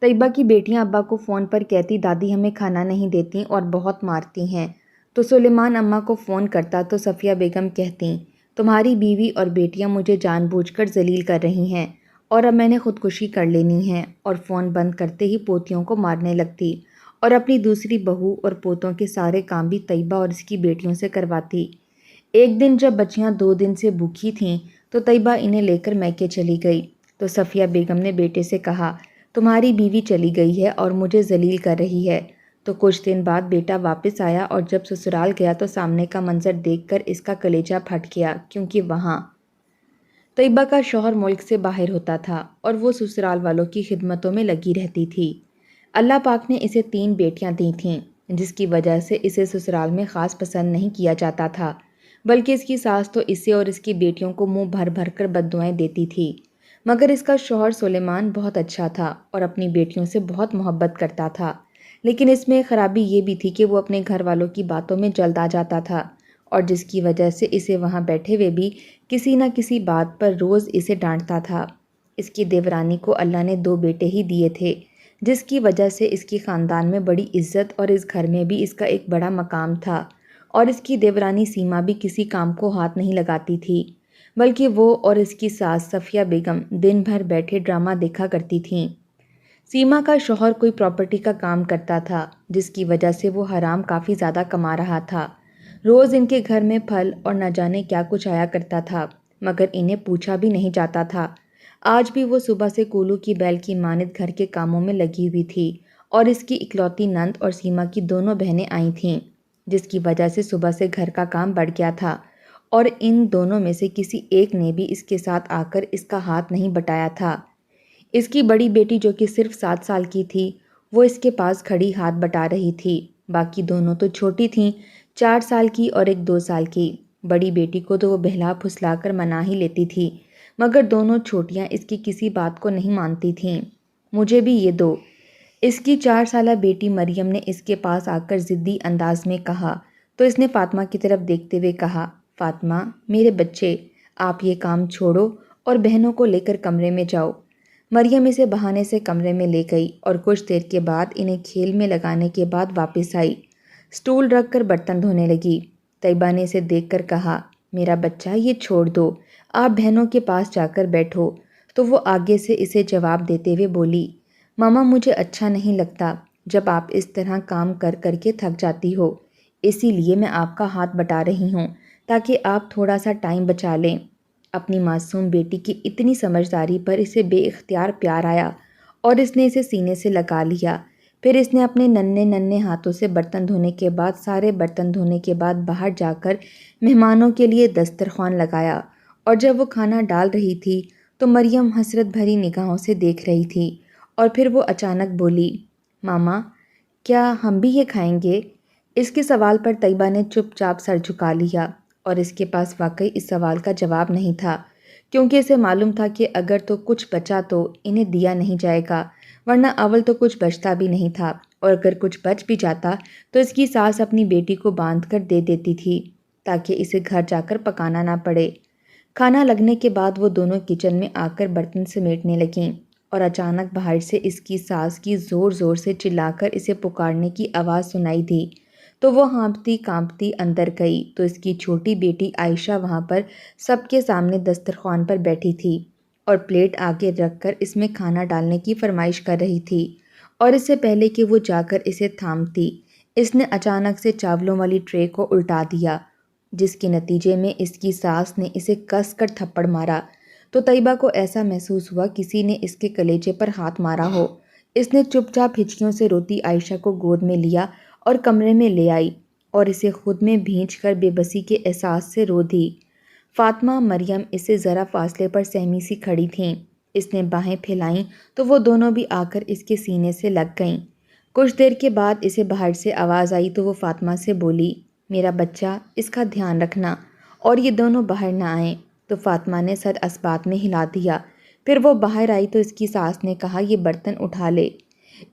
طیبہ کی بیٹیاں ابا کو فون پر کہتی دادی ہمیں کھانا نہیں دیتی اور بہت مارتی ہیں، تو سلیمان اماں کو فون کرتا تو صفیہ بیگم کہتیں تمہاری بیوی اور بیٹیاں مجھے جان بوجھ کر ذلیل کر رہی ہیں اور اب میں نے خودکشی کر لینی ہے، اور فون بند کرتے ہی پوتیوں کو مارنے لگتی اور اپنی دوسری بہو اور پوتوں کے سارے کام بھی طیبہ اور اس کی بیٹیوں سے کرواتی۔ ایک دن جب بچیاں 2 دن سے بھوکی تھیں تو طیبہ انہیں لے کر میکے چلی گئی، تو صفیہ بیگم نے بیٹے سے کہا تمہاری بیوی چلی گئی ہے اور مجھے ذلیل کر رہی ہے۔ تو کچھ دن بعد بیٹا واپس آیا اور جب سسرال گیا تو سامنے کا منظر دیکھ کر اس کا کلیجہ پھٹ گیا، کیونکہ وہاں طیبہ کا شوہر ملک سے باہر ہوتا تھا اور وہ سسرال والوں کی خدمتوں میں لگی رہتی تھی۔ اللہ پاک نے اسے 3 بیٹیاں دی تھیں، جس کی وجہ سے اسے سسرال میں خاص پسند نہیں کیا جاتا تھا، بلکہ اس کی ساس تو اسے اور اس کی بیٹیوں کو منہ بھر بھر کر بددعائیں دیتی تھی۔ مگر اس کا شوہر سلیمان بہت اچھا تھا اور اپنی بیٹیوں سے بہت محبت کرتا تھا، لیکن اس میں خرابی یہ بھی تھی کہ وہ اپنے گھر والوں کی باتوں میں جلد آ جاتا تھا، اور جس کی وجہ سے اسے وہاں بیٹھے ہوئے بھی کسی نہ کسی بات پر روز اسے ڈانٹتا تھا۔ اس کی دیورانی کو اللہ نے 2 بیٹے ہی دیے تھے، جس کی وجہ سے اس کی خاندان میں بڑی عزت اور اس گھر میں بھی اس کا ایک بڑا مقام تھا، اور اس کی دیورانی سیما بھی کسی کام کو ہاتھ نہیں لگاتی تھی، بلکہ وہ اور اس کی ساس صفیہ بیگم دن بھر بیٹھے ڈرامہ دیکھا کرتی تھیں۔ سیما کا شوہر کوئی پراپرٹی کا کام کرتا تھا، جس کی وجہ سے وہ حرام کافی زیادہ کما رہا تھا۔ روز ان کے گھر میں پھل اور نہ جانے کیا کچھ آیا کرتا تھا، مگر انہیں پوچھا بھی نہیں جاتا تھا۔ آج بھی وہ صبح سے کولو کی بیل کی مانند گھر کے کاموں میں لگی ہوئی تھی، اور اس کی اکلوتی نند اور سیما کی دونوں بہنیں آئی تھیں، جس کی وجہ سے صبح سے گھر کا کام بڑھ گیا تھا، اور ان دونوں میں سے کسی ایک نے بھی اس کے ساتھ آ کر اس کا ہاتھ نہیں بٹایا تھا۔ اس کی بڑی بیٹی جو کہ صرف 7 سال کی تھی، وہ اس کے پاس کھڑی ہاتھ بٹا رہی تھی، باقی دونوں تو چھوٹی تھیں، 4 سال کی اور ایک 2 سال کی۔ بڑی بیٹی کو تو وہ بہلا پھسلا کر منا ہی لیتی تھی، مگر دونوں چھوٹیاں اس کی کسی بات کو نہیں مانتی تھیں۔ مجھے بھی یہ دو، اس کی 4 سالہ بیٹی مریم نے اس کے پاس آ کر ضدی انداز میں کہا، تو اس نے فاطمہ کی طرف دیکھتے ہوئے کہا فاطمہ میرے بچے، آپ یہ کام چھوڑو اور بہنوں کو لے کر کمرے میں جاؤ۔ مریم اسے بہانے سے کمرے میں لے گئی اور کچھ دیر کے بعد انہیں کھیل میں لگانے کے بعد واپس آئی، سٹول رکھ کر برتن دھونے لگی۔ طیبہ نے اسے دیکھ کر کہا میرا بچہ یہ چھوڑ دو، آپ بہنوں کے پاس جا کر بیٹھو، تو وہ آگے سے اسے جواب دیتے ہوئے بولی ماما مجھے اچھا نہیں لگتا جب آپ اس طرح کام کر کر کے تھک جاتی ہو، اسی لیے میں آپ کا ہاتھ بٹا رہی ہوں تاکہ آپ تھوڑا سا ٹائم بچا لیں۔ اپنی معصوم بیٹی کی اتنی سمجھداری پر اسے بے اختیار پیار آیا اور اس نے اسے سینے سے لگا لیا۔ پھر اس نے اپنے ننھے ننھے ہاتھوں سے برتن دھونے کے بعد سارے برتن دھونے کے بعد باہر جا کر مہمانوں کے لیے دسترخوان لگایا، اور جب وہ کھانا ڈال رہی تھی تو مریم حسرت بھری نگاہوں سے دیکھ رہی تھی، اور پھر وہ اچانک بولی ماما کیا ہم بھی یہ کھائیں گے؟ اس کے سوال پر طیبہ نے چپ چاپ سر جھکا لیا، اور اس کے پاس واقعی اس سوال کا جواب نہیں تھا، کیونکہ اسے معلوم تھا کہ اگر تو کچھ بچا تو انہیں دیا نہیں جائے گا، ورنہ اول تو کچھ بچتا بھی نہیں تھا، اور اگر کچھ بچ بھی جاتا تو اس کی ساس اپنی بیٹی کو باندھ کر دے دیتی تھی تاکہ اسے گھر جا کر پکانا نہ پڑے۔ کھانا لگنے کے بعد وہ دونوں کچن میں آ کر برتن سمیٹنے لگیں، اور اچانک باہر سے اس کی ساس کی زور زور سے چلا کر اسے پکارنے کی آواز سنائی دی، تو وہ ہانپتی کانپتی اندر گئی تو اس کی چھوٹی بیٹی عائشہ وہاں پر سب کے سامنے دسترخوان پر بیٹھی تھی اور پلیٹ آگے رکھ کر اس میں کھانا ڈالنے کی فرمائش کر رہی تھی، اور اس سے پہلے کہ وہ جا کر اسے تھامتی، اس نے اچانک سے چاولوں والی ٹرے کو الٹا دیا، جس کے نتیجے میں اس کی ساس نے اسے کس کر تھپڑ مارا، تو طیبہ کو ایسا محسوس ہوا کسی نے اس کے کلیجے پر ہاتھ مارا ہو۔ اس نے چپ چاپ ہچکیوں سے روتی عائشہ کو گود میں لیا اور کمرے میں لے آئی، اور اسے خود میں بھینچ کر بے بسی کے احساس سے رو دی۔ فاطمہ مریم اس سے ذرا فاصلے پر سہمی سی کھڑی تھیں، اس نے باہیں پھیلائیں تو وہ دونوں بھی آ کر اس کے سینے سے لگ گئیں۔ کچھ دیر کے بعد اسے باہر سے آواز آئی تو وہ فاطمہ سے بولی میرا بچہ اس کا دھیان رکھنا اور یہ دونوں باہر نہ آئیں، تو فاطمہ نے سر اسبات میں ہلا دیا۔ پھر وہ باہر آئی تو اس کی ساس نے کہا یہ برتن اٹھا لے۔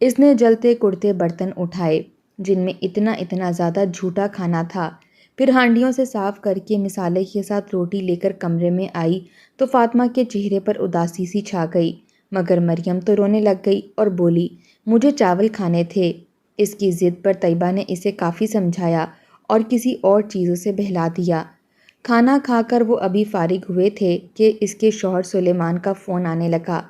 اس نے جلتے کڑتے برتن اٹھائے جن میں اتنا زیادہ جھوٹا کھانا تھا، پھر ہانڈیوں سے صاف کر کے مصالحے کے ساتھ روٹی لے کر کمرے میں آئی تو فاطمہ کے چہرے پر اداسی سی چھا گئی، مگر مریم تو رونے لگ گئی اور بولی مجھے چاول کھانے تھے۔ اس کی ضد پر طیبہ نے اسے کافی سمجھایا اور کسی اور چیزوں سے بہلا دیا۔ کھانا کھا کر وہ ابھی فارغ ہوئے تھے کہ اس کے شوہر سلیمان کا فون آنے لگا۔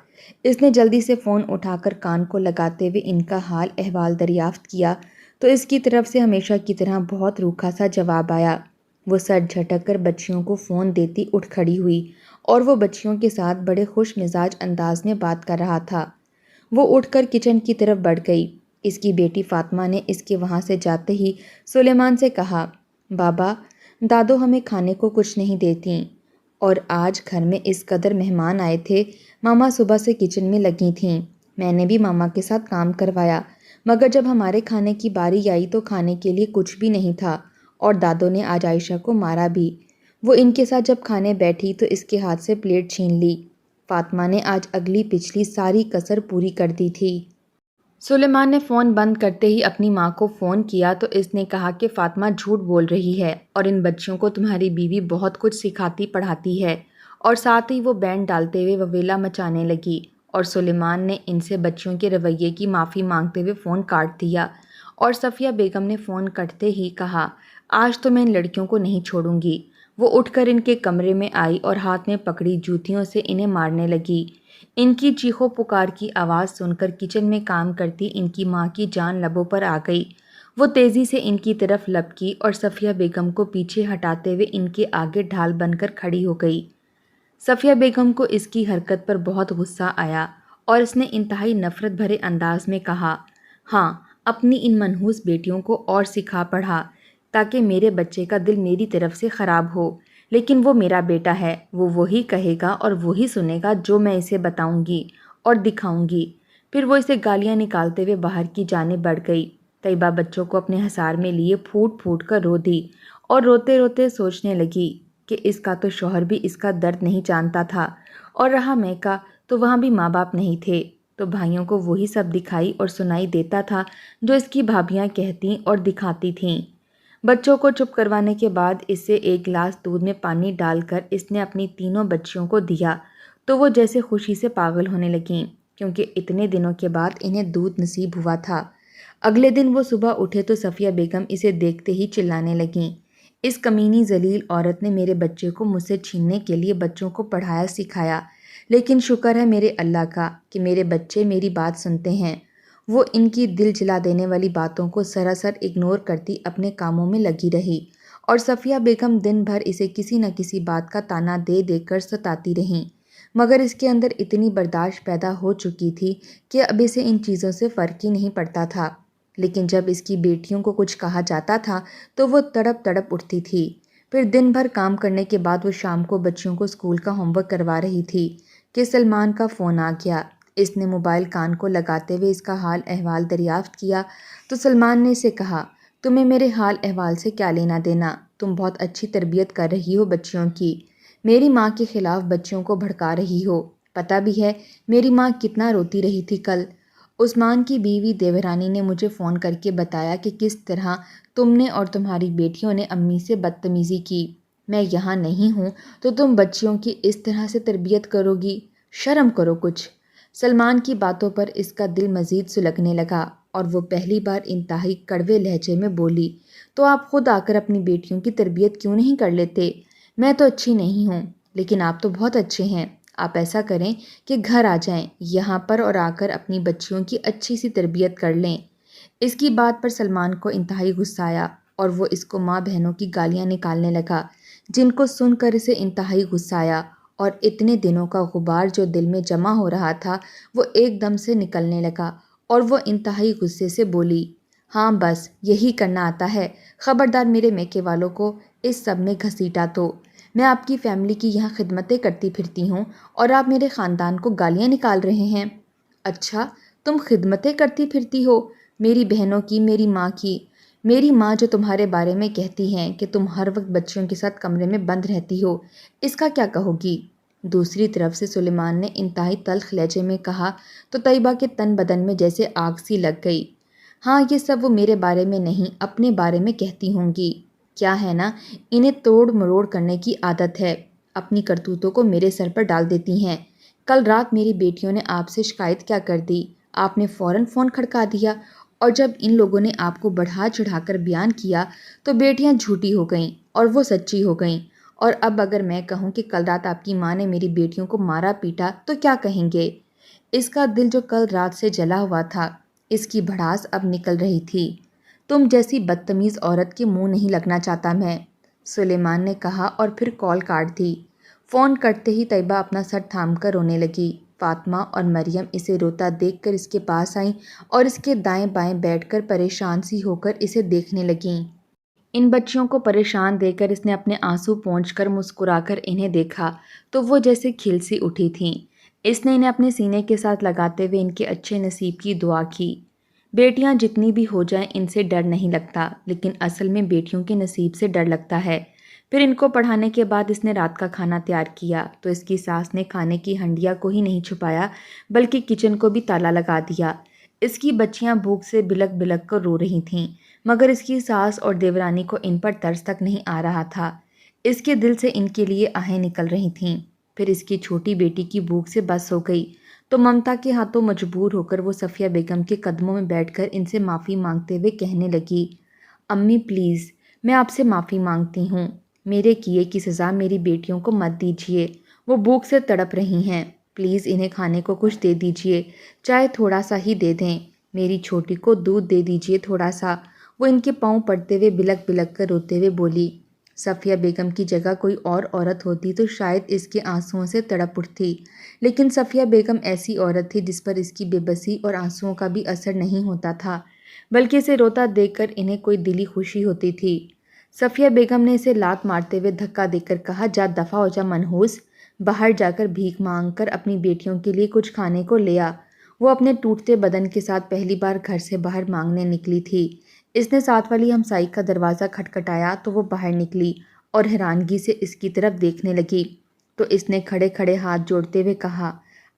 اس نے جلدی سے فون اٹھا کر کان کو لگاتے ہوئے ان کا حال احوال دریافت کیا تو اس کی طرف سے ہمیشہ کی طرح بہت روکھا سا جواب آیا۔ وہ سر جھٹک کر بچیوں کو فون دیتی اٹھ کھڑی ہوئی اور وہ بچیوں کے ساتھ بڑے خوش مزاج انداز میں بات کر رہا تھا۔ وہ اٹھ کر کچن کی طرف بڑھ گئی۔ اس کی بیٹی فاطمہ نے اس کے وہاں سے جاتے ہی سلیمان سے کہا بابا دادو ہمیں کھانے کو کچھ نہیں دیتیں اور آج گھر میں اس قدر مہمان آئے تھے۔ ماما صبح سے کچن میں لگی تھیں، میں نے بھی ماما کے ساتھ کام کروایا، مگر جب ہمارے کھانے کی باری آئی تو کھانے کے لیے کچھ بھی نہیں تھا اور دادو نے آج عائشہ کو مارا بھی۔ وہ ان کے ساتھ جب کھانے بیٹھی تو اس کے ہاتھ سے پلیٹ چھین لی۔ فاطمہ نے آج اگلی پچھلی ساری کسر پوری کر دی تھی۔ سلیمان نے فون بند کرتے ہی اپنی ماں کو فون کیا تو اس نے کہا کہ فاطمہ جھوٹ بول رہی ہے اور ان بچیوں کو تمہاری بیوی بہت کچھ سکھاتی پڑھاتی ہے، اور ساتھ ہی وہ بینڈ ڈالتے ہوئے وویلا مچانے لگی اور سلیمان نے ان سے بچیوں کے رویے کی معافی مانگتے ہوئے فون کاٹ دیا اور صفیہ بیگم نے فون کٹتے ہی کہا آج تو میں ان لڑکیوں کو نہیں چھوڑوں گی۔ وہ اٹھ کر ان کے کمرے میں آئی اور ہاتھ میں پکڑی جوتیوں سے انہیں مارنے لگی۔ ان کی چیخو پکار کی آواز سن کر کچن میں کام کرتی ان کی ماں کی جان لبوں پر آ گئی۔ وہ تیزی سے ان کی طرف لپکی اور صفیہ بیگم کو پیچھے ہٹاتے ہوئے ان کے آگے ڈھال بن کر کھڑی ہو گئی۔ صفیہ بیگم کو اس کی حرکت پر بہت غصہ آیا اور اس نے انتہائی نفرت بھرے انداز میں کہا ہاں اپنی ان منحوس بیٹیوں کو اور سکھا پڑھا تاکہ میرے بچے کا دل میری طرف سے خراب ہو، لیکن وہ میرا بیٹا ہے، وہ وہی کہے گا اور وہی سنے گا جو میں اسے بتاؤں گی اور دکھاؤں گی۔ پھر وہ اسے گالیاں نکالتے ہوئے باہر کی جانب بڑھ گئی۔ طیبہ بچوں کو اپنے حصار میں لیے پھوٹ پھوٹ کر رو دی اور روتے روتے سوچنے لگی کہ اس کا تو شوہر بھی اس کا درد نہیں جانتا تھا، اور رہا میں کا تو وہاں بھی ماں باپ نہیں تھے، تو بھائیوں کو وہی سب دکھائی اور سنائی دیتا تھا جو اس کی بھابیاں کہتی اور دکھاتی تھیں۔ بچوں کو چپ کروانے کے بعد اس سے ایک گلاس دودھ میں پانی ڈال کر اس نے اپنی تینوں بچیوں کو دیا تو وہ جیسے خوشی سے پاگل ہونے لگیں، کیونکہ اتنے دنوں کے بعد انہیں دودھ نصیب ہوا تھا۔ اگلے دن وہ صبح اٹھے تو صفیہ بیگم اسے دیکھتے ہی چلانے لگیں، اس کمینی ذلیل عورت نے میرے بچے کو مجھ سے چھیننے کے لیے بچوں کو پڑھایا سکھایا، لیکن شکر ہے میرے اللہ کا کہ میرے بچے میری بات سنتے ہیں۔ وہ ان کی دل جلا دینے والی باتوں کو سراسر اگنور کرتی اپنے کاموں میں لگی رہی اور صفیہ بیگم دن بھر اسے کسی نہ کسی بات کا طعنہ دے دے کر ستاتی رہیں، مگر اس کے اندر اتنی برداشت پیدا ہو چکی تھی کہ اب اسے ان چیزوں سے فرق ہی نہیں پڑتا تھا۔ لیکن جب اس کی بیٹیوں کو کچھ کہا جاتا تھا تو وہ تڑپ تڑپ اٹھتی تھی۔ پھر دن بھر کام کرنے کے بعد وہ شام کو بچیوں کو اسکول کا ہوم ورک کروا رہی تھی کہ سلمان کا فون آ گیا۔ اس نے موبائل کان کو لگاتے ہوئے اس کا حال احوال دریافت کیا تو سلمان نے اسے کہا تمہیں میرے حال احوال سے کیا لینا دینا، تم بہت اچھی تربیت کر رہی ہو بچیوں کی، میری ماں کے خلاف بچیوں کو بھڑکا رہی ہو، پتہ بھی ہے میری ماں کتنا روتی رہی تھی کل۔ عثمان کی بیوی دیورانی نے مجھے فون کر کے بتایا کہ کس طرح تم نے اور تمہاری بیٹیوں نے امی سے بدتمیزی کی۔ میں یہاں نہیں ہوں تو تم بچیوں کی اس طرح سے تربیت کرو گی، شرم کرو کچھ۔ سلمان کی باتوں پر اس کا دل مزید سلگنے لگا اور وہ پہلی بار انتہائی کڑوے لہجے میں بولی تو آپ خود آ کر اپنی بیٹیوں کی تربیت کیوں نہیں کر لیتے؟ میں تو اچھی نہیں ہوں لیکن آپ تو بہت اچھے ہیں، آپ ایسا کریں کہ گھر آ جائیں یہاں پر اور آ کر اپنی بچیوں کی اچھی سی تربیت کر لیں۔ اس کی بات پر سلمان کو انتہائی غصہ آیا اور وہ اس کو ماں بہنوں کی گالیاں نکالنے لگا جن کو سن کر اسے انتہائی غصہ آیا، اور اتنے دنوں کا غبار جو دل میں جمع ہو رہا تھا وہ ایک دم سے نکلنے لگا اور وہ انتہائی غصے سے بولی ہاں بس یہی کرنا آتا ہے، خبردار میرے میکے والوں کو اس سب میں گھسیٹا تو میں آپ کی فیملی کی یہاں خدمتیں کرتی پھرتی ہوں اور آپ میرے خاندان کو گالیاں نکال رہے ہیں۔ اچھا تم خدمتیں کرتی پھرتی ہو میری بہنوں کی، میری ماں کی؟ میری ماں جو تمہارے بارے میں کہتی ہیں کہ تم ہر وقت بچیوں کے ساتھ کمرے میں بند رہتی ہو، اس کا کیا کہو گی؟ دوسری طرف سے سلیمان نے انتہائی تلخ لہجے میں کہا تو طیبہ کے تن بدن میں جیسے آگ سی لگ گئی۔ ہاں یہ سب وہ میرے بارے میں نہیں اپنے بارے میں کہتی ہوں گی، کیا ہے نا انہیں توڑ مروڑ کرنے کی عادت ہے، اپنی کرتوتوں کو میرے سر پر ڈال دیتی ہیں کل رات میری بیٹیوں نے آپ سے شکایت کیا کر دی؟ آپ نے فوراً فون کھڑکا دیا، اور جب ان لوگوں نے آپ کو بڑھا چڑھا کر بیان کیا تو بیٹیاں جھوٹی ہو گئیں اور وہ سچی ہو گئیں۔ اور اب اگر میں کہوں کہ کل رات آپ کی ماں نے میری بیٹیوں کو مارا پیٹا تو کیا کہیں گے؟ اس کا دل جو کل رات سے جلا ہوا تھا، اس کی بھڑاس اب نکل رہی تھی۔ تم جیسی بدتمیز عورت کے منہ نہیں لگنا چاہتا میں، سلیمان نے کہا اور پھر کال کاٹ دی۔ فون کٹتے ہی طیبہ اپنا سر تھام کر رونے لگی۔ فاطمہ اور مریم اسے روتا دیکھ کر اس کے پاس آئیں اور اس کے دائیں بائیں بیٹھ کر پریشان سی ہو کر اسے دیکھنے لگیں۔ ان بچیوں کو پریشان دیکھ کر اس نے اپنے آنسو پونچھ کر مسکرا کر انہیں دیکھا تو وہ جیسے کھل سی اٹھی تھیں۔ اس نے انہیں اپنے سینے کے ساتھ لگاتے ہوئے ان کے اچھے نصیب کی دعا کی۔ بیٹیاں جتنی بھی ہو جائیں ان سے ڈر نہیں لگتا، لیکن اصل میں بیٹیوں کے نصیب سے ڈر لگتا ہے۔ پھر ان کو پڑھانے کے بعد اس نے رات کا کھانا تیار کیا تو اس کی ساس نے کھانے کی ہنڈیا کو ہی نہیں چھپایا بلکہ کچن کو بھی تالا لگا دیا۔ اس کی بچیاں بھوک سے بلک بلک کر رو رہی تھیں، مگر اس کی ساس اور دیورانی کو ان پر ترس تک نہیں آ رہا تھا۔ اس کے دل سے ان کے لیے آہیں نکل رہی تھیں۔ پھر اس کی چھوٹی بیٹی کی بھوک سے بس ہو گئی تو ممتا کے ہاتھوں مجبور ہو کر وہ صفیہ بیگم کے قدموں میں بیٹھ کر ان سے معافی مانگتے ہوئے کہنے لگی، امی پلیز، میں آپ سے معافی مانگتی ہوں، میرے کیے کی سزا میری بیٹیوں کو مت دیجیے، وہ بھوک سے تڑپ رہی ہیں، پلیز انہیں کھانے کو کچھ دے دیجیے، چاہے تھوڑا سا ہی دے دیں، میری چھوٹی کو دودھ دے دیجیے تھوڑا سا۔ وہ ان کے پاؤں پڑتے ہوئے بلک بلک کر روتے ہوئے بولی۔ صفیہ بیگم کی جگہ کوئی اور عورت ہوتی تو شاید اس کے آنسوؤں سے تڑپ اٹھتی، لیکن صفیہ بیگم ایسی عورت تھی جس پر اس کی بے بسی اور آنسوؤں کا بھی اثر نہیں ہوتا تھا، بلکہ اسے روتا دیکھ کر انہیں کوئی دلی خوشی ہوتی تھی۔ صفیہ بیگم نے اسے لات مارتے ہوئے دھکا دے کر کہا، جا دفع ہو جا منحوس، باہر جا کر بھیک مانگ کر اپنی بیٹیوں کے لیے کچھ کھانے کو لے آ۔ وہ اپنے ٹوٹتے بدن کے ساتھ پہلی بار گھر سے باہر مانگنے نکلی تھی۔ اس نے ساتھ والی ہمسائی کا دروازہ کھٹکھٹایا تو وہ باہر نکلی اور حیرانگی سے اس کی طرف دیکھنے لگی تو اس نے کھڑے کھڑے ہاتھ جوڑتے ہوئے کہا،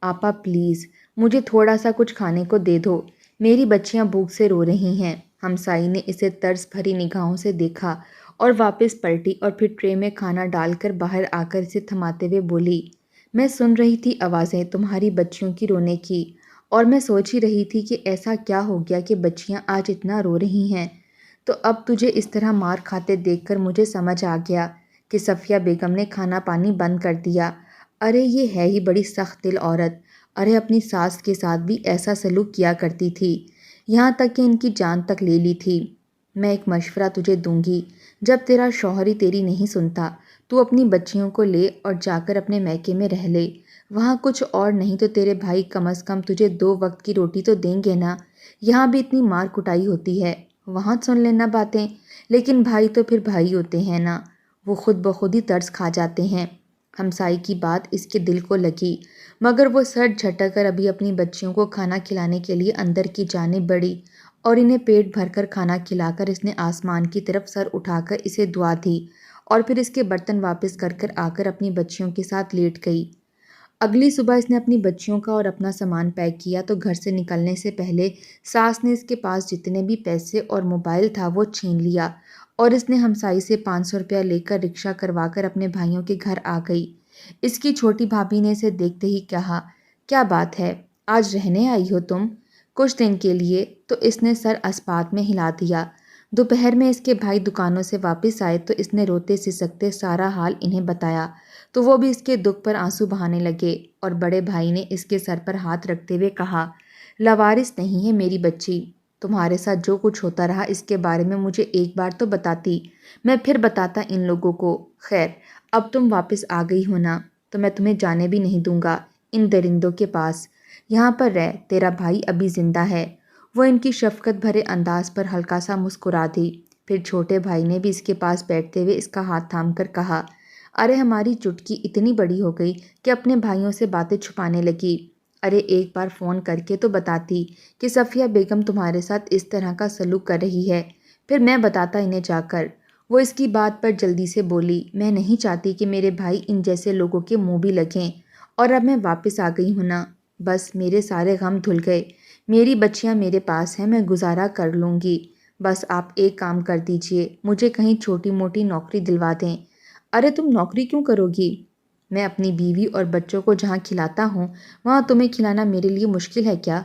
آپا پلیز مجھے تھوڑا سا کچھ کھانے کو دے دو، میری بچیاں بھوک سے رو رہی ہیں۔ ہمسائی نے اسے ترس بھری نگاہوں سے دیکھا اور واپس پلٹی اور پھر ٹرے میں کھانا ڈال کر باہر آ کر اسے تھماتے ہوئے بولی، میں سن رہی تھی آوازیں تمہاری بچیوں کی رونے کی، اور میں سوچ ہی رہی تھی کہ ایسا کیا ہو گیا کہ بچیاں آج اتنا رو رہی ہیں، تو اب تجھے اس طرح مار کھاتے دیکھ کر مجھے سمجھ آ گیا کہ صفیہ بیگم نے کھانا پانی بند کر دیا۔ ارے یہ ہے ہی بڑی سخت دل عورت، ارے اپنی ساس کے ساتھ بھی ایسا سلوک کیا کرتی تھی، یہاں تک کہ ان کی جان تک لے لی تھی۔ میں ایک مشورہ تجھے دوں گی، جب تیرا شوہر ہی تیری نہیں سنتا تو اپنی بچیوں کو لے اور جا کر اپنے میکے میں رہ لے، وہاں کچھ اور نہیں تو تیرے بھائی کم از کم تجھے 2 وقت کی روٹی تو دیں گے نا۔ یہاں بھی اتنی مار کٹائی ہوتی ہے، وہاں سن لینا باتیں، لیکن بھائی تو پھر بھائی ہوتے ہیں نا، وہ خود بخود ہی ترس کھا جاتے ہیں۔ ہمسائی کی بات اس کے دل کو لگی، مگر وہ سر جھٹک کر ابھی اپنی بچیوں کو کھانا کھلانے کے لیے اندر کی جانب بڑھی اور انہیں پیٹ بھر کر کھانا کھلا کر اس نے آسمان کی طرف سر اٹھا کر اسے دعا دی اور پھر اس کے برتن واپس کر کر آ کر اپنی بچیوں کے ساتھ لیٹ گئی۔ اگلی صبح اس نے اپنی بچیوں کا اور اپنا سامان پیک کیا تو گھر سے نکلنے سے پہلے ساس نے اس کے پاس جتنے بھی پیسے اور موبائل تھا وہ چھین لیا اور اس نے ہمسائی سے 500 روپیہ لے کر رکشہ کروا کر اپنے بھائیوں کے گھر آ گئی۔ اس کی چھوٹی بھابھی نے اسے دیکھتے ہی کہا، کیا بات ہے، آج رہنے آئی ہو تم؟ کچھ دن کے لیے، تو اس نے سر اسپات میں ہلا دیا۔ دوپہر میں اس کے بھائی دکانوں سے واپس آئے تو اس نے روتے سسکتے سارا حال انہیں بتایا تو وہ بھی اس کے دکھ پر آنسو بہانے لگے اور بڑے بھائی نے اس کے سر پر ہاتھ رکھتے ہوئے کہا، لاوارث نہیں ہے میری بچی، تمہارے ساتھ جو کچھ ہوتا رہا اس کے بارے میں مجھے ایک بار تو بتاتی، میں پھر بتاتا ان لوگوں کو۔ خیر اب تم واپس آ گئی ہو نا، تو میں تمہیں جانے بھی نہیں دوں گا ان درندوں کے پاس، یہاں پر رہ، تیرا بھائی ابھی زندہ ہے۔ وہ ان کی شفقت بھرے انداز پر ہلکا سا مسکرا دی۔ پھر چھوٹے بھائی نے بھی اس کے پاس بیٹھتے ہوئے اس کا ہاتھ تھام کر کہا، ارے ہماری چٹکی اتنی بڑی ہو گئی کہ اپنے بھائیوں سے باتیں چھپانے لگی، ارے ایک بار فون کر کے تو بتاتی کہ صفیہ بیگم تمہارے ساتھ اس طرح کا سلوک کر رہی ہے، پھر میں بتاتا انہیں جا کر۔ وہ اس کی بات پر جلدی سے بولی، میں نہیں چاہتی کہ میرے بھائی ان جیسے لوگوں کے منہ بھی لگیں، اور اب میں واپس آ گئی ہوں نا، بس میرے سارے غم دھل گئے، میری بچیاں میرے پاس ہیں، میں گزارا کر لوں گی، بس آپ ایک کام کر دیجئے، مجھے کہیں چھوٹی موٹی نوکری دلوا دیں۔ ارے تم نوکری کیوں کرو گی؟ میں اپنی بیوی اور بچوں کو جہاں کھلاتا ہوں وہاں تمہیں کھلانا میرے لیے مشکل ہے کیا؟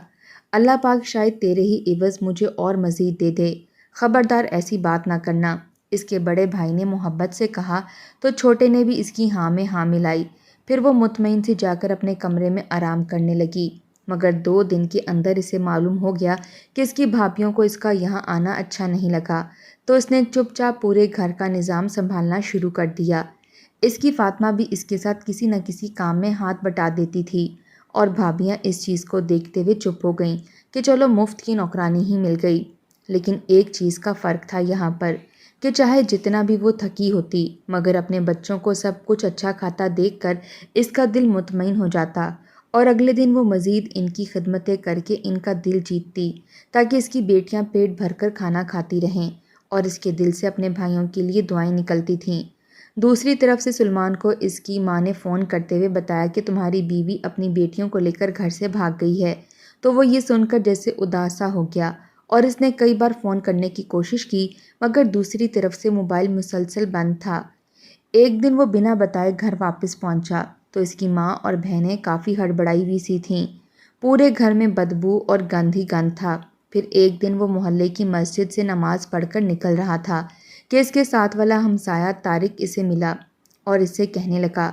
اللہ پاک شاید تیرے ہی عوض مجھے اور مزید دے دے۔ خبردار ایسی بات نہ کرنا، اس کے بڑے بھائی نے محبت سے کہا تو چھوٹے نے بھی اس کی ہاں میں ہاں ملائی۔ پھر وہ مطمئن سے جا کر اپنے کمرے میں آرام کرنے لگی، مگر 2 دن کے اندر اسے معلوم ہو گیا کہ اس کی بھابھیوں کو اس کا یہاں آنا اچھا نہیں لگا، تو اس نے چپ چاپ پورے گھر کا نظام سنبھالنا شروع کر دیا۔ اس کی فاطمہ بھی اس کے ساتھ کسی نہ کسی کام میں ہاتھ بٹا دیتی تھی، اور بھابھیاں اس چیز کو دیکھتے ہوئے چپ ہو گئیں کہ چلو مفت کی نوکرانی ہی مل گئی۔ لیکن ایک چیز کا فرق تھا یہاں پر کہ چاہے جتنا بھی وہ تھکی ہوتی مگر اپنے بچوں کو سب کچھ اچھا کھاتا دیکھ کر اس کا دل مطمئن ہو جاتا، اور اگلے دن وہ مزید ان کی خدمتیں کر کے ان کا دل جیتتی تاکہ اس کی بیٹیاں پیٹ بھر کر کھانا کھاتی رہیں، اور اس کے دل سے اپنے بھائیوں کے لیے دعائیں نکلتی تھیں۔ دوسری طرف سے سلمان کو اس کی ماں نے فون کرتے ہوئے بتایا کہ تمہاری بیوی اپنی بیٹیوں کو لے کر گھر سے بھاگ گئی ہے، تو وہ یہ سن کر جیسے اداس سا ہو گیا، اور اس نے کئی بار فون کرنے کی کوشش کی مگر دوسری طرف سے موبائل مسلسل بند تھا۔ ایک دن وہ بنا بتائے گھر واپس پہنچا تو اس کی ماں اور بہنیں کافی ہڑبڑائی ہوئی سی تھیں، پورے گھر میں بدبو اور گند ہی گند تھا۔ پھر ایک دن وہ محلے کی مسجد سے نماز پڑھ کر نکل رہا تھا کہ اس کے ساتھ والا ہمسایہ طارق اسے ملا اور اس سے کہنے لگا،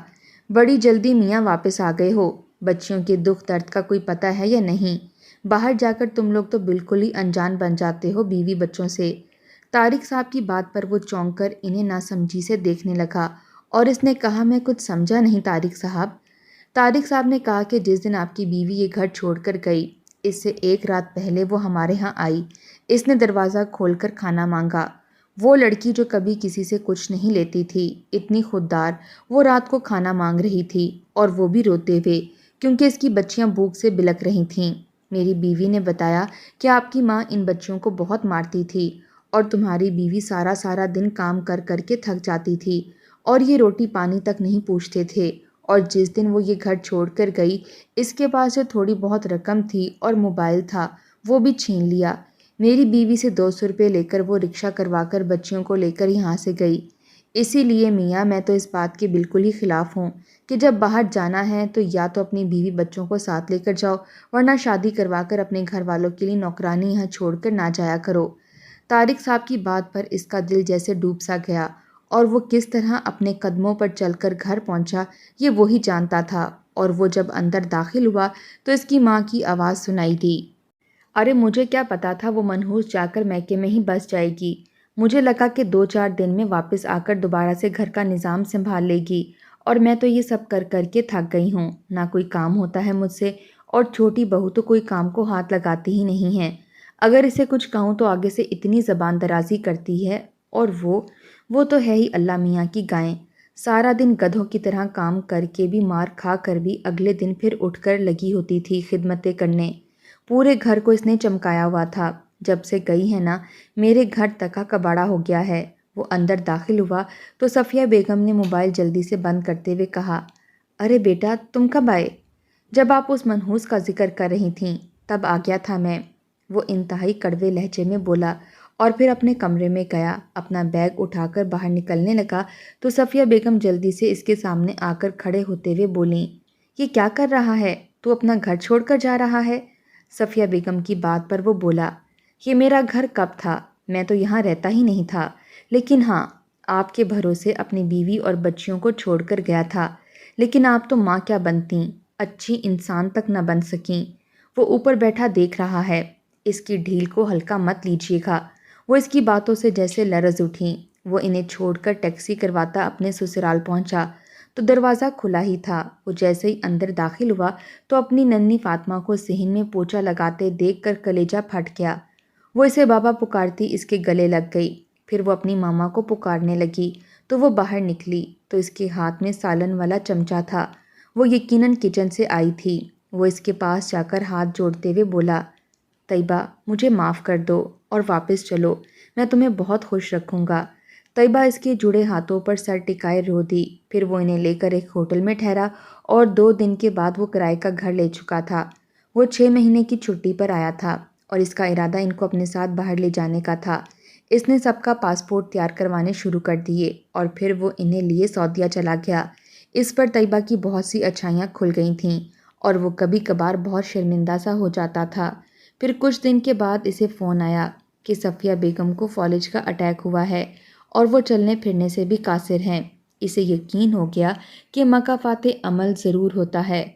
بڑی جلدی میاں واپس آ گئے ہو، بچیوں کے دکھ درد کا کوئی پتہ ہے یا نہیں؟ باہر جا کر تم لوگ تو بالکل ہی انجان بن جاتے ہو بیوی بچوں سے۔ طارق صاحب کی بات پر وہ چونک کر انہیں ناسمجھی سے دیکھنے لگا، اور اس نے کہا، میں کچھ سمجھا نہیں طارق صاحب۔ طارق صاحب نے کہا کہ جس دن آپ کی بیوی یہ گھر چھوڑ کر گئی اس سے 1 رات پہلے وہ ہمارے ہاں آئی، اس نے دروازہ کھول کر کھانا مانگا۔ وہ لڑکی جو کبھی کسی سے کچھ نہیں لیتی تھی، اتنی خوددار، وہ رات کو کھانا مانگ رہی تھی، اور وہ بھی روتے ہوئے کیونکہ اس کی بچیاں بھوک سے بلک رہی تھیں۔ میری بیوی نے بتایا کہ آپ کی ماں ان بچیوں کو بہت مارتی تھی، اور تمہاری بیوی سارا سارا دن کام کر کر کے تھک جاتی تھی، اور یہ روٹی پانی تک نہیں پوچھتے تھے، اور جس دن وہ یہ گھر چھوڑ کر گئی اس کے پاس جو تھوڑی بہت رقم تھی اور موبائل تھا وہ بھی چھین لیا۔ میری بیوی سے 200 روپے لے کر وہ رکشہ کروا کر بچیوں کو لے کر یہاں سے گئی۔ اسی لیے میاں میں تو اس بات کے بالکل ہی خلاف ہوں کہ جب باہر جانا ہے تو یا تو اپنی بیوی بچوں کو ساتھ لے کر جاؤ، ورنہ شادی کروا کر اپنے گھر والوں کے لیے نوکرانی یہاں چھوڑ کر نہ جایا کرو۔ طارق صاحب کی بات پر اس کا دل جیسے ڈوب سا گیا، اور وہ کس طرح اپنے قدموں پر چل کر گھر پہنچا یہ وہی جانتا تھا، اور وہ جب اندر داخل ہوا تو اس کی ماں کی آواز سنائی دی، ارے مجھے کیا پتا تھا وہ منحوس جا کر میکے میں ہی بس جائے گی، مجھے لگا کہ 2-4 دن میں واپس آ کر دوبارہ سے گھر کا نظام سنبھال لے گی، اور میں تو یہ سب کر کر کے تھک گئی ہوں، نہ کوئی کام ہوتا ہے مجھ سے، اور چھوٹی بہو تو کوئی کام کو ہاتھ لگاتی ہی نہیں ہے، اگر اسے کچھ کہوں تو آگے سے اتنی زبان درازی کرتی ہے، اور وہ تو ہے ہی اللہ میاں کی گائیں، سارا دن گدھوں کی طرح کام کر کے بھی مار کھا کر بھی اگلے دن پھر اٹھ کر لگی ہوتی تھی خدمتیں کرنے۔ پورے گھر کو اس نے چمکایا ہوا تھا، جب سے گئی ہے نا میرے گھر تکا کباڑا ہو گیا ہے۔ وہ اندر داخل ہوا تو صفیہ بیگم نے موبائل جلدی سے بند کرتے ہوئے کہا، ارے بیٹا تم کب آئے؟ جب آپ اس منحوس کا ذکر کر رہی تھیں تب آ گیا تھا میں، وہ انتہائی کڑوے لہجے میں بولا، اور پھر اپنے کمرے میں گیا، اپنا بیگ اٹھا کر باہر نکلنے لگا تو صفیہ بیگم جلدی سے اس کے سامنے آ کر کھڑے ہوتے ہوئے بولیں، یہ کیا کر رہا ہے؟ تو اپنا گھر چھوڑ کر جا رہا ہے؟ صفیہ بیگم کی بات پر وہ بولا، یہ میرا گھر کب تھا، میں تو یہاں رہتا ہی نہیں تھا، لیکن ہاں آپ کے بھروسے اپنی بیوی اور بچیوں کو چھوڑ کر گیا تھا، لیکن آپ تو ماں کیا بنتیں، اچھی انسان تک نہ بن سکیں۔ وہ اوپر بیٹھا دیکھ رہا ہے، اس کی ڈھیل کو ہلکا مت لیجیے گا۔ وہ اس کی باتوں سے جیسے لرز اٹھیں۔ وہ انہیں چھوڑ کر ٹیکسی کرواتا اپنے سسرال پہنچا تو دروازہ کھلا ہی تھا۔ وہ جیسے ہی اندر داخل ہوا تو اپنی ننھی فاطمہ کو صحن میں پوچھا لگاتے دیکھ کر کلیجہ پھٹ گیا۔ وہ اسے بابا پکارتی اس کے گلے لگ گئی، پھر وہ اپنی ماما کو پکارنے لگی تو وہ باہر نکلی تو اس کے ہاتھ میں سالن والا چمچہ تھا، وہ یقیناً کچن سے آئی تھی۔ وہ اس کے پاس جا کر ہاتھ جوڑتے ہوئے بولا، طیبہ مجھے معاف کر دو اور واپس چلو، میں تمہیں بہت خوش رکھوں گا۔ طیبہ اس کے جڑے ہاتھوں پر سر ٹکائے رو دی۔ پھر وہ انہیں لے کر ایک ہوٹل میں ٹھہرا، اور 2 دن کے بعد وہ کرائے کا گھر لے چکا تھا۔ وہ 6 مہینے کی چھٹی پر آیا تھا، اور اس کا ارادہ ان کو اپنے ساتھ باہر لے جانے کا تھا۔ اس نے سب کا پاسپورٹ تیار کروانے شروع کر دیے، اور پھر وہ انہیں لیے سعودیہ چلا گیا۔ اس پر طیبہ کی بہت سی اچھائیاں کھل گئی تھیں اور وہ کبھی کبھار بہت شرمندہ سا ہو جاتا تھا۔ پھر کچھ دن کے بعد اسے فون آیا کہ صفیہ بیگم کو فالج کا اٹیک ہوا ہے اور وہ چلنے پھرنے سے بھی قاصر ہیں۔ اسے یقین ہو گیا کہ مکافات عمل ضرور ہوتا ہے۔